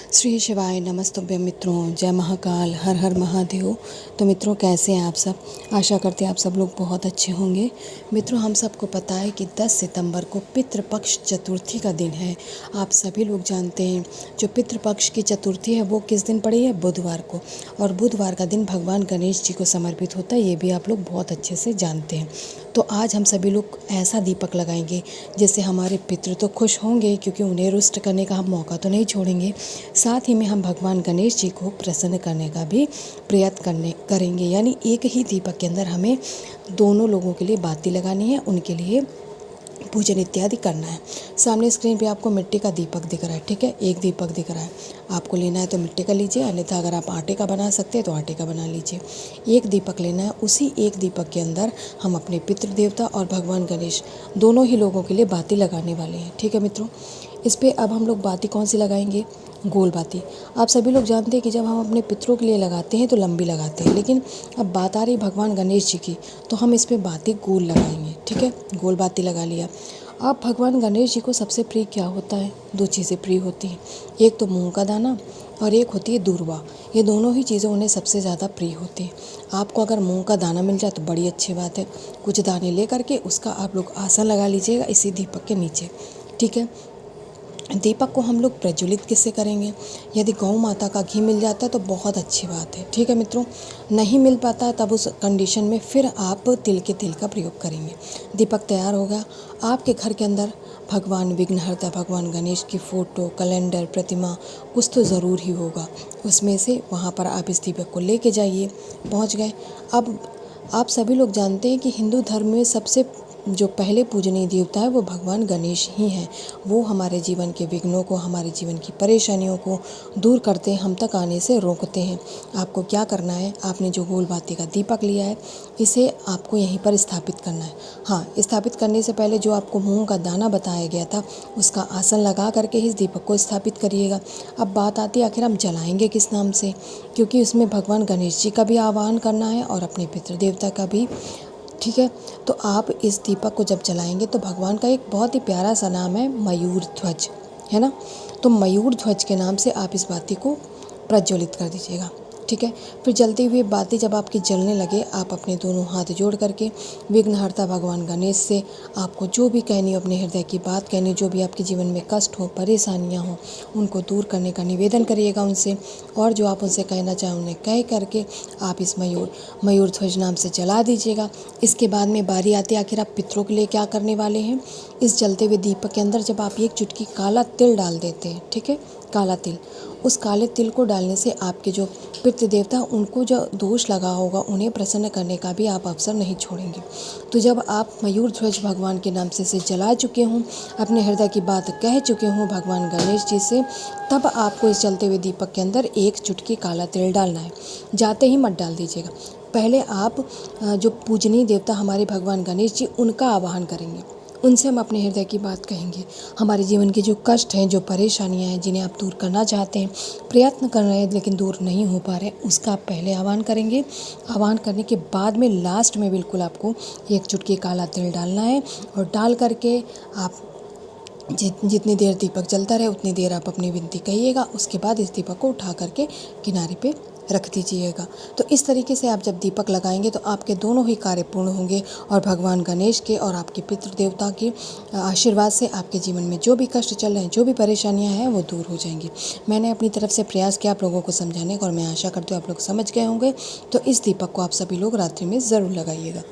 श्री शिवाय नमस्तुभ्यं मित्रों, जय महाकाल, हर हर महादेव। तो मित्रों, कैसे हैं आप सब? आशा करते हैं आप सब लोग बहुत अच्छे होंगे। मित्रों, हम सबको पता है कि 10 सितंबर को पितृपक्ष चतुर्थी का दिन है। आप सभी लोग जानते हैं जो पितृपक्ष की चतुर्थी है वो किस दिन पड़ी है? बुधवार को। और बुधवार का दिन भगवान गणेश जी को समर्पित होता है, ये भी आप लोग बहुत अच्छे से जानते हैं। तो आज हम सभी लोग ऐसा दीपक लगाएंगे जिससे हमारे पितृ तो खुश होंगे, क्योंकि उन्हें रुष्ट करने का हम मौका तो नहीं छोड़ेंगे। साथ ही में हम भगवान गणेश जी को प्रसन्न करने का भी प्रयत्न करेंगे। यानी एक ही दीपक के अंदर हमें दोनों लोगों के लिए बाती लगानी है, उनके लिए पूजन इत्यादि करना है। सामने स्क्रीन पे आपको मिट्टी का दीपक दिख रहा है, ठीक है, एक दीपक दिख रहा है। आपको लेना है तो मिट्टी का लीजिए, अन्यथा अगर आप आटे का बना सकते हैं तो आटे का बना लीजिए। एक दीपक लेना है, उसी एक दीपक के अंदर हम अपने पितृ देवता और भगवान गणेश दोनों ही लोगों के लिए बाती लगाने वाले हैं, ठीक है मित्रों। इस पर अब हम लोग बाती कौन सी लगाएंगे? गोल बाती। आप सभी लोग जानते हैं कि जब हम अपने पितरों के लिए लगाते हैं तो लंबी लगाते हैं, लेकिन अब बात आ रही भगवान गणेश जी की, तो हम इस पर बाती गोल लगाएंगे, ठीक है। गोल बाती लगा लिया। अब भगवान गणेश जी को सबसे प्रिय क्या होता है? दो चीज़ें प्रिय होती हैं, एक तो मूंग का दाना और एक होती है दूर्वा। ये दोनों ही चीज़ें उन्हें सबसे ज़्यादा प्रिय होती हैं। आपको अगर मूंग का दाना मिल जाए तो बड़ी अच्छी बात है। कुछ दाने ले करके उसका आप लोग आसन लगा लीजिएगा इसी दीपक के नीचे, ठीक है। दीपक को हम लोग प्रज्वलित किससे करेंगे? यदि गौ माता का घी मिल जाता है तो बहुत अच्छी बात है, ठीक है मित्रों। नहीं मिल पाता है तब उस कंडीशन में फिर आप तिल के तेल का प्रयोग करेंगे। दीपक तैयार हो गया। आपके घर के अंदर भगवान विघ्नहर्ता भगवान गणेश की फ़ोटो, कैलेंडर, प्रतिमा कुछ तो ज़रूर ही होगा। उसमें से वहाँ पर आप इस दीपक को लेके जाइए। पहुँच गए। अब आप सभी लोग जानते हैं कि हिंदू धर्म में सबसे जो पहले पूजनीय देवता है वो भगवान गणेश ही हैं। वो हमारे जीवन के विघ्नों को, हमारे जीवन की परेशानियों को दूर करते हैं, हम तक आने से रोकते हैं। आपको क्या करना है? आपने जो गोल बाती का दीपक लिया है इसे आपको यहीं पर स्थापित करना है। हाँ, स्थापित करने से पहले जो आपको मूंग का दाना बताया गया था उसका आसन लगा करके इस दीपक को स्थापित करिएगा। अब बात आती है आखिर हम जलाएंगे किस नाम से, क्योंकि उसमें भगवान गणेश जी का भी आह्वान करना है और अपने पितृ देवता का भी, ठीक है। तो आप इस दीपक को जब जलाएंगे तो भगवान का एक बहुत ही प्यारा सा नाम है मयूर ध्वज, है ना। तो मयूर ध्वज के नाम से आप इस बाती को प्रज्वलित कर दीजिएगा, ठीक है। फिर जलती हुई बाती जब आपकी जलने लगे, आप अपने दोनों हाथ जोड़ करके विघ्नहर्ता भगवान गणेश से आपको जो भी कहनी हो, अपने हृदय की बात कहनी, जो भी आपके जीवन में कष्ट हो, परेशानियां हो, उनको दूर करने का निवेदन करिएगा उनसे। और जो आप उनसे कहना चाहें उन्हें कह करके आप इस मयूर ध्वज नाम से जला दीजिएगा। इसके बाद में बारी आती है आखिर आप पितरों के लिए क्या करने वाले हैं। इस जलते हुए दीपक के अंदर जब आप एक चुटकी काला तिल डाल देते हैं, ठीक है, काला तिल, उस काले तिल को डालने से आपके जो पितृ देवता उनको जो दोष लगा होगा उन्हें प्रसन्न करने का भी आप अवसर नहीं छोड़ेंगे। तो जब आप मयूर ध्वज भगवान के नाम से जला चुके हों, अपने हृदय की बात कह चुके हों भगवान गणेश जी से, तब आपको इस जलते हुए दीपक के अंदर एक चुटकी काला तिल डालना है। जाते ही मत डाल दीजिएगा। पहले आप जो पूजनीय देवता हमारे भगवान गणेश जी उनका आवाहन करेंगे, उनसे हम अपने हृदय की बात कहेंगे। हमारे जीवन के जो कष्ट हैं, जो परेशानियां हैं, जिन्हें आप दूर करना चाहते हैं, प्रयत्न कर रहे हैं लेकिन दूर नहीं हो पा रहे, उसका आप पहले आह्वान करेंगे। आह्वान करने के बाद में लास्ट में बिल्कुल आपको एक चुटकी काला तिल डालना है और डाल करके आप जितनी देर दीपक जलता रहे उतनी देर आप अपनी विनती कहिएगा। उसके बाद इस दीपक को उठा करके किनारे पे रख दीजिएगा। तो इस तरीके से आप जब दीपक लगाएंगे तो आपके दोनों ही कार्य पूर्ण होंगे और भगवान गणेश के और आपके पितृ देवता के आशीर्वाद से आपके जीवन में जो भी कष्ट चल रहे हैं, जो भी परेशानियां हैं, वो दूर हो जाएंगी। मैंने अपनी तरफ से प्रयास किया आप लोगों को समझाने का और मैं आशा करती हूँ आप लोग समझ गए होंगे। तो इस दीपक को आप सभी लोग रात्रि में ज़रूर लगाइएगा।